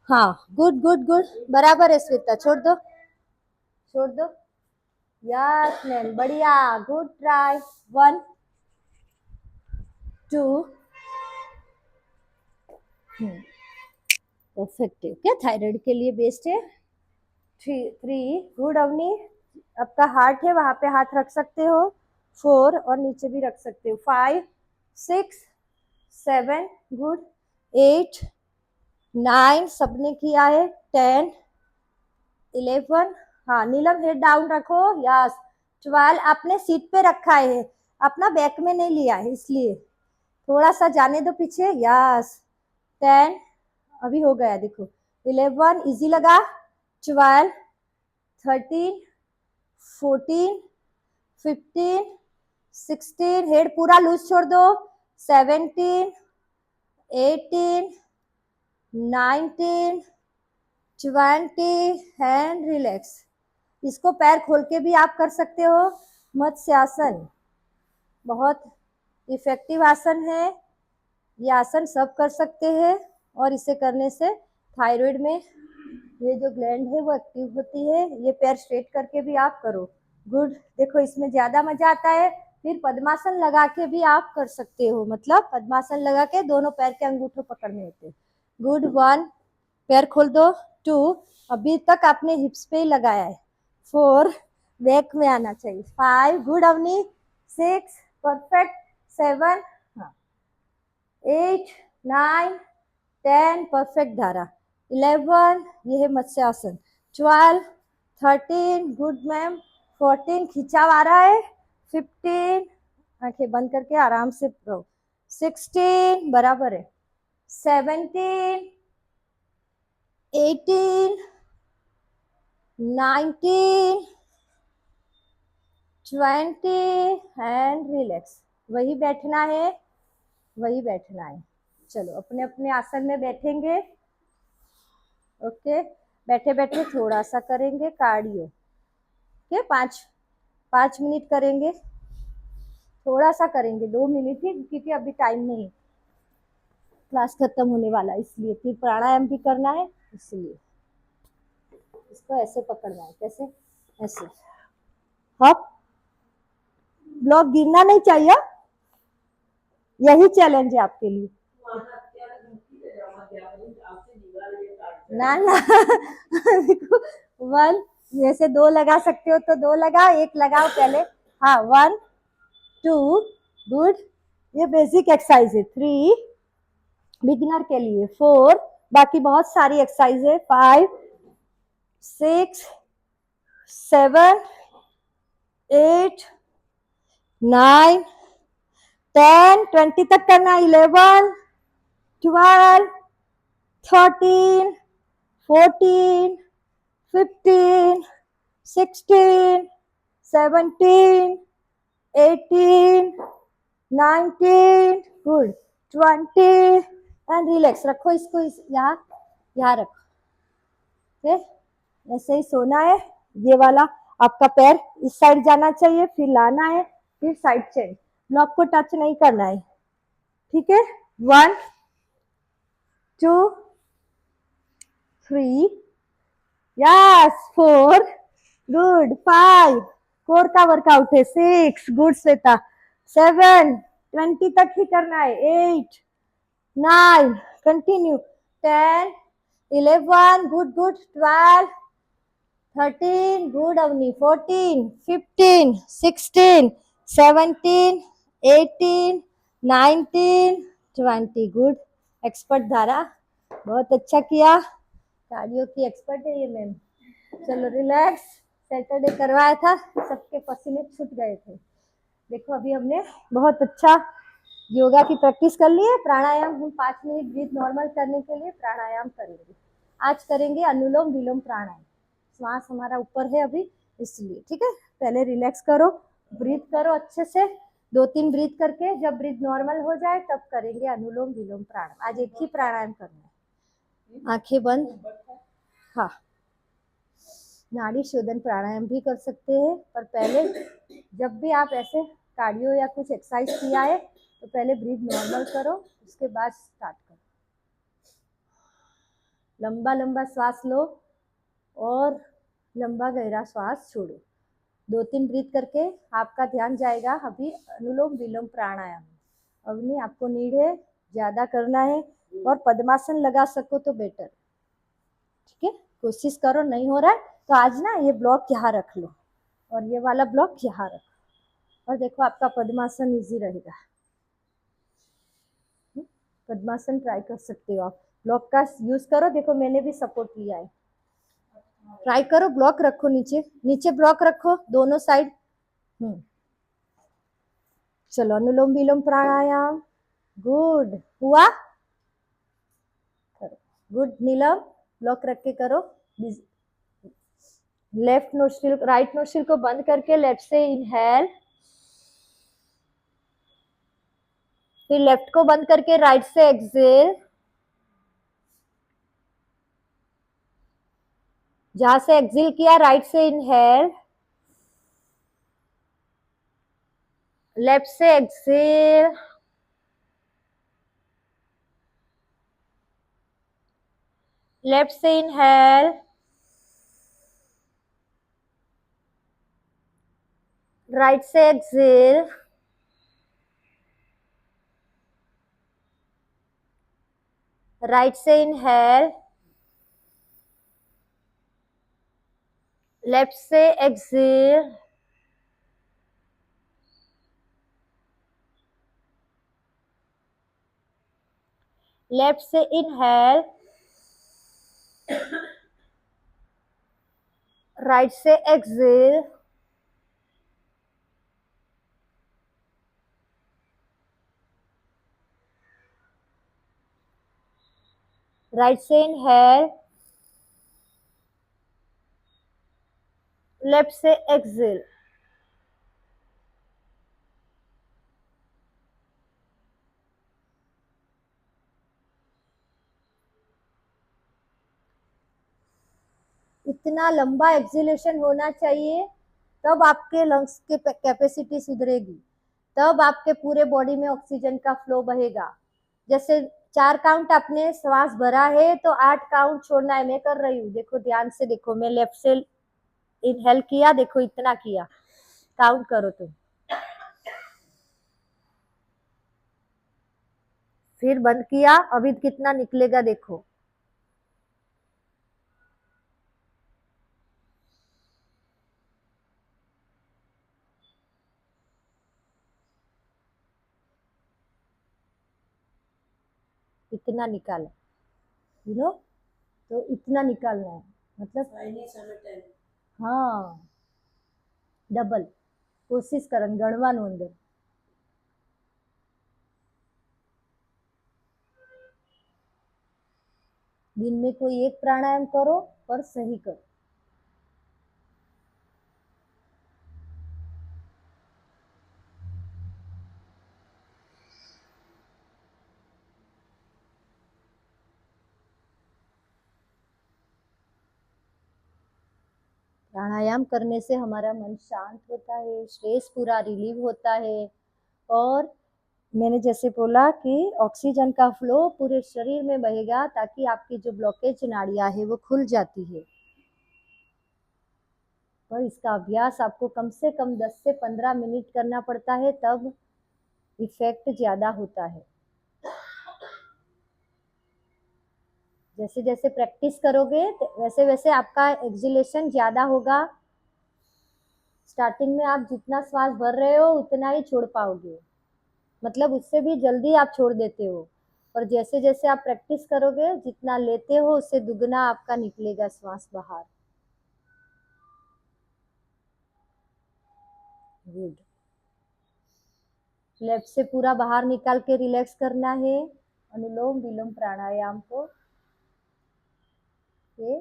हाँ गुड गुड गुड, बराबर है श्वेता, छोड़ दो छोड़ दो। यस मैम, बढ़िया, गुड ट्राई। 1 2 परफेक्ट है। क्या थायराइड के लिए बेस्ट है। 3 गुड। अवनी, आपका हार्ट है वहां पे हाथ रख सकते हो। 4 और नीचे भी रख सकते हो। 5 6 7 गुड। 8 9 सबने किया है। 10 11, हाँ नीलम हेड डाउन रखो। यस। 12 आपने सीट पे रखा है, अपना बैक में नहीं लिया है इसलिए थोड़ा सा जाने दो पीछे। यस। 10 अभी हो गया देखो। 11 इजी लगा। 12 13 14 15 16 हेड पूरा लूज छोड़ दो। 17 18 19, 20 एंड रिलैक्स। इसको पैर खोल के भी आप कर सकते हो। मत्स्यासन बहुत इफेक्टिव आसन है। ये आसन सब कर सकते हैं और इसे करने से थायराइड में ये जो ग्लैंड है वो एक्टिव होती है। ये पैर स्ट्रेट करके भी आप करो। गुड। देखो इसमें ज्यादा मजा आता है। फिर पद्मासन लगा के भी आप कर सकते हो, मतलब पद्मासन लगा के दोनों पैर के अंगूठे पकड़ने होते हैं। गुड। 1, पैर खोल दो। 2, अभी तक आपने हिप्स पे ही लगाया है। 4, बैक में आना चाहिए। 5, गुड अवनी। 6, परफेक्ट। 7, हाँ। 8, 9, 10, परफेक्ट धारा। 11, ये है मत्स्यासन। 12, 13, good ma'am. 14, खिंचाव आ रहा है। 15, आंखें बंद करके आराम से रहो। 16, बराबर है। 17, 18, 19, 20 एंड रिलैक्स। वही बैठना है, वही बैठना है। चलो अपने अपने आसन में बैठेंगे। ओके, बैठे बैठे थोड़ा सा करेंगे कार्डियो। ओके, 5 मिनट करेंगे। थोड़ा सा करेंगे, 2 मिनट ही, क्योंकि अभी टाइम नहीं, क्लास खत्म होने वाला, इसलिए फिर प्राणायाम भी करना है, इसलिए इसको ऐसे पकड़ना है। कैसे? ऐसे। हप। ब्लॉक गिरना नहीं चाहिए, यही चैलेंज है आपके लिए। ना ना 1, जैसे 2 लगा सकते हो तो 2 लगाओ, 1 लगाओ पहले। हाँ, 1, 2, गुड। ये बेसिक एक्सरसाइज है। 3, बिगिनर के लिए। 4, बाकी बहुत सारी एक्सरसाइज है। 5, 6, 7, 8, 9, 10, 20 तक करना। 11, 12, 13, 14, 15, 16, 17, 18, 19, गुड। 20 and relax. रखो इसको यहाँ रखो। ऐसे ही सोना है। ये वाला आपका पैर इस साइड जाना चाहिए, फिर लाना है, फिर साइड चेंज। ब्लॉक को टच नहीं करना है, ठीक है? 1, 2, 3, यस, 4, गुड। 5, कोर का वर्कआउट है। 6, गुड श्वेता। 7, 20 तक ही करना है। 8, 9, continue. 10, 11, good good. 12, 13, good Avani. 14, 15, 16, 17, 18, 19, 20, good. Expert Dhara, बहुत अच्छा किया। कार्डियो की एक्सपर्ट है ये मैम। चलो रिलैक्स। सैटरडे करवाया था, सबके पसीने छूट गए थे। देखो अभी हमने बहुत अच्छा योगा की प्रैक्टिस कर ली है। प्राणायाम हम 5 मिनट ब्रीथ नॉर्मल करने के लिए प्राणायाम करेंगे। आज करेंगे अनुलोम विलोम प्राणायाम। श्वास हमारा ऊपर है अभी, इसलिए ठीक है। पहले रिलैक्स करो, ब्रीथ करो अच्छे से। 2-3 ब्रीथ करके जब ब्रीथ नॉर्मल हो जाए तब करेंगे अनुलोम विलोम प्राणायाम। आज एक ही प्राणायाम करना है। आंखें बंद। हाँ, नाड़ी शोधन प्राणायाम भी कर सकते हैं, पर पहले जब भी आप ऐसे कार्डियो या कुछ एक्सरसाइज किया है तो पहले ब्रीथ नॉर्मल करो, उसके बाद स्टार्ट करो। लंबा लंबा श्वास लो और लंबा गहरा श्वास छोड़ो। 2-3 ब्रीथ करके आपका ध्यान जाएगा अभी अनुलोम विलोम प्राणायाम। अवनी आपको नीड है, ज्यादा करना है, और पद्मासन लगा सको तो बेटर, ठीक है? कोशिश करो, नहीं हो रहा है तो आज ना ये ब्लॉक यहाँ रख लो और ये वाला ब्लॉक यहाँ रखो, और देखो आपका पद्मासन इजी रहेगा। पद्मासन ट्राई कर सकते हो आप। ब्लॉक का यूज करो। देखो मैंने भी सपोर्ट लिया है। ट्राई करो, ब्लॉक रखो, नीचे नीचे ब्लॉक रखो दोनों साइड। चलो अनुलोम विलोम प्राणायाम। गुड हुआ। गुड। नीलम ब्लॉक रख के करो। लेफ्ट नोस्ट्रिल, राइट नोस्ट्रिल को बंद करके लेफ्ट से इनहेल, फिर लेफ्ट को बंद करके राइट से एक्सहेल। जहां से एक्सेल किया राइट से इनहेल, लेफ्ट से एक्सेल, लेफ्ट से इनहेल, राइट से एक्सेल, राइट से इनहेल, लेफ्ट से एक्सेल, लेफ्ट से इनहेल, राइट से एक्सेल, राइट से इनहेल, लेफ्ट से एक्सेल। इतना लंबा एक्सहेलेशन होना चाहिए, तब आपके लंग्स की कैपेसिटी सुधरेगी, तब आपके पूरे बॉडी में ऑक्सीजन का फ्लो बहेगा। जैसे 4 काउंट आपने श्वास भरा है तो 8 काउंट छोड़ना है। मैं कर रही हूँ, देखो ध्यान से देखो, मैं लेफ्ट से इनहेल किया, देखो इतना किया, काउंट करो तुम, फिर बंद किया, अभी कितना निकलेगा देखो। इतना निकाला, यू नो, तो इतना निकालना है, मतलब हाँ, डबल कोशिश करन गणવાનું अंदर। दिन में कोई एक प्राणायाम करो, पर सही करो। प्राणायाम करने से हमारा मन शांत होता है, स्ट्रेस पूरा रिलीव होता है, और मैंने जैसे बोला कि ऑक्सीजन का फ्लो पूरे शरीर में बहेगा, ताकि आपकी जो ब्लॉकेज नाड़ियां है वो खुल जाती है। पर इसका अभ्यास आपको कम से कम 10 से 15 मिनट करना पड़ता है, तब इफेक्ट ज्यादा होता है। जैसे जैसे प्रैक्टिस करोगे वैसे वैसे आपका एक्सहेलेशन ज्यादा होगा। स्टार्टिंग में आप जितना श्वास भर रहे हो उतना ही छोड़ पाओगे, मतलब उससे भी जल्दी आप छोड़ देते हो। और जैसे जैसे आप प्रैक्टिस करोगे, जितना लेते हो उससे दुगना आपका निकलेगा श्वास बाहर। गुड। लेफ्ट से पूरा बाहर निकाल के रिलैक्स करना है, अनुलोम विलोम प्राणायाम को। ये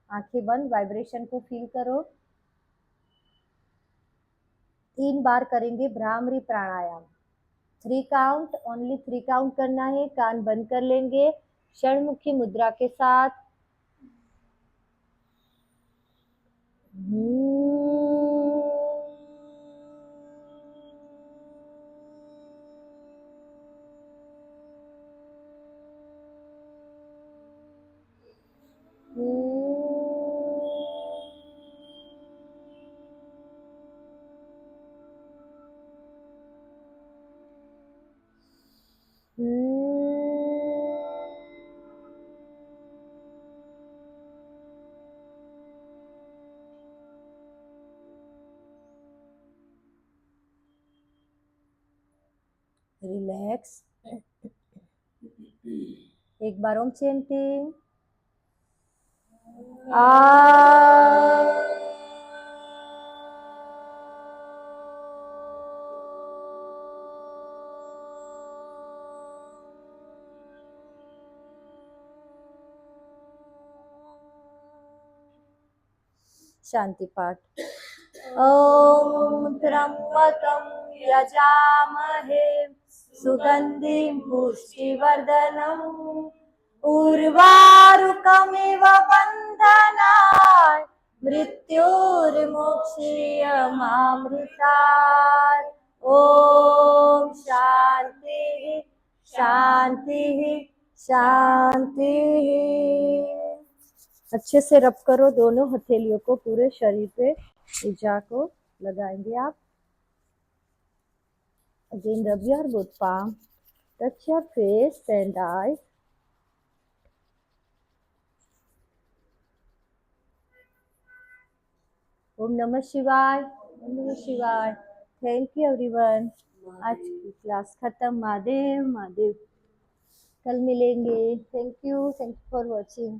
आंखें बंद, वाइब्रेशन को फील करो। 3 बार करेंगे भ्रामरी प्राणायाम। 3 काउंट, ओनली 3 काउंट करना है। कान बंद कर लेंगे षणमुखी मुद्रा के साथ। रिलैक्स। एक बार ओम चैंटिंग। शांति पाठ। ओम त्र्यंबकं यजामहे सुगंधिं पुष्टिवर्धनम् उर्वारुकमिव बन्धनात् मृत्युर्मोक्षीयमामृतात्। ओम शांति शांति शांति। अच्छे से रब करो दोनों हथेलियों को पूरे शरीर पे, ऊर्जा को लगाएंगे आप। Again rub your both palm, touch your face and eyes. ओम नमः शिवाय, ओम नमः शिवाय। Thank you everyone. आज की क्लास खत्म। महादेव महादेव। कल मिलेंगे। Thank you for watching.